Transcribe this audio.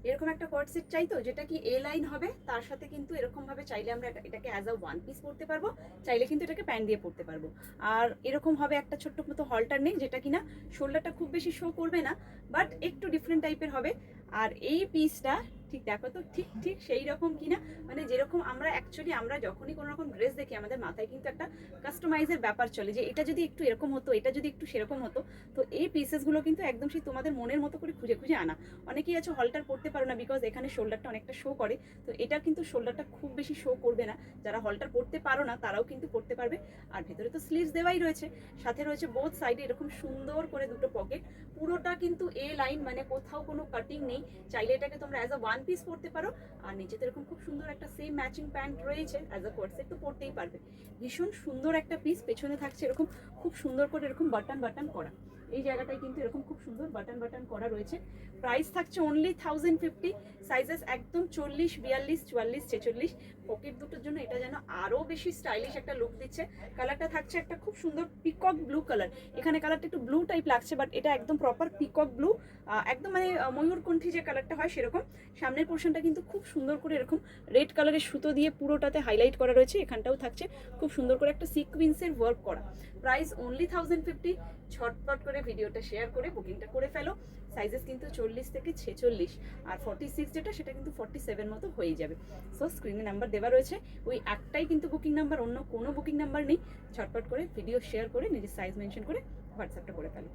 এরকম একটা কোয়ার্ড সেট চাই তো, যেটা কি এ লাইন হবে, তার সাথে কিন্তু এরকম ভাবে চাইলে আমরা এটাকে অ্যাজ আ ওয়ান পিস পরতে পারবো, চাইলে কিন্তু এটাকে প্যান্ট দিয়ে পরতে পারবো। আর এরকম হবে একটা ছোট্ট মতো হলটার নেক, যেটা কিনা শোল্ডারটা খুব বেশি শো করবে না, বাট একটু ডিফারেন্ট টাইপের হবে। আর এই পিসটা ঠিক দেখো তো, ঠিক ঠিক সেই রকম কিনা, মানে যেরকম আমরা অ্যাকচুয়ালি আমরা যখনই কোনো রকম ড্রেস দেখি আমাদের মাথায় কিন্তু একটা কাস্টমাইজের ব্যাপার চলে, যে এটা যদি একটু এরকম হতো, এটা যদি একটু সেরকম হতো। তো এই পিসেসগুলো কিন্তু একদম সেই তোমাদের মনের মতো করে খুঁজে খুঁজে আনা। অনেকেই আছে হলটার পড়তে পারো না, বিকজ এখানে শোল্ডারটা অনেকটা শো করে। তো এটা কিন্তু শোল্ডারটা খুব বেশি শো করবে না, যারা হলটার পড়তে পারো না তারাও কিন্তু পড়তে পারবে। আর ভেতরে তো স্লিভস দেওয়াই রয়েছে, সাথে রয়েছে বোথ সাইডে এরকম সুন্দর করে দুটো পকেট। পুরোটা কিন্তু এ লাইন, মানে কোথাও কোনো কাটিং নেই। চাইলে এটাকে তোমরা অ্যাজ আ ওয়ান পিস পরতে পারো। আর নিচেতে এরকম খুব সুন্দর একটা সেম ম্যাচিং প্যান্ট রয়েছে, অ্যাজ আ কোয়ার্ড সেট তো পরতেই পারবে। ভীষণ সুন্দর একটা পিস, পেছনে থাকছে এরকম খুব সুন্দর করে এরকম বাটন বাটন করা। এই জায়গাটায় কিন্তু এরকম খুব সুন্দর বাটন বাটন করা রয়েছে। প্রাইস থাকছে অনলি 1050। সাইজেস একদম 40, 42, 44, 46। পকেট দুটোর জন্য এটা যেন আরো বেশি স্টাইলিশ একটা লুক দিচ্ছে। কালারটা থাকছে একটা খুব সুন্দর পিকক ব্লু কালার। এখানে কালারটা একটু ব্লু টাইপ লাগছে, বাট এটা একদম প্রপার পিকক ব্লু, একদম মানে ময়ূরকণ্ঠী যে কালারটা হয় সেরকম। সামনের পোর্শনটা কিন্তু খুব সুন্দর করে এরকম রেড কালারের সুতো দিয়ে পুরোটাতে হাইলাইট করা রয়েছে। এখানটাও থাকছে খুব সুন্দর করে একটা সিকোয়েন্সের ওয়ার্ক করা। Price only 1050। ঝটপট করে ভিডিওটা শেয়ার করে বুকিংটা করে ফেলো। সাইজেস কিন্তু 40 থেকে 46, আর 46 যেটা সেটা কিন্তু 47 মতো হয়ে যাবে। সো স্ক্রিনে নাম্বার দেওয়া রয়েছে, ওই একটাই কিন্তু বুকিং নাম্বার, অন্য কোনো বুকিং নাম্বার নেই। ঝটপট করে ভিডিও শেয়ার করে নিজের সাইজ মেনশন করে হোয়াটসঅ্যাপটা করে ফেলো।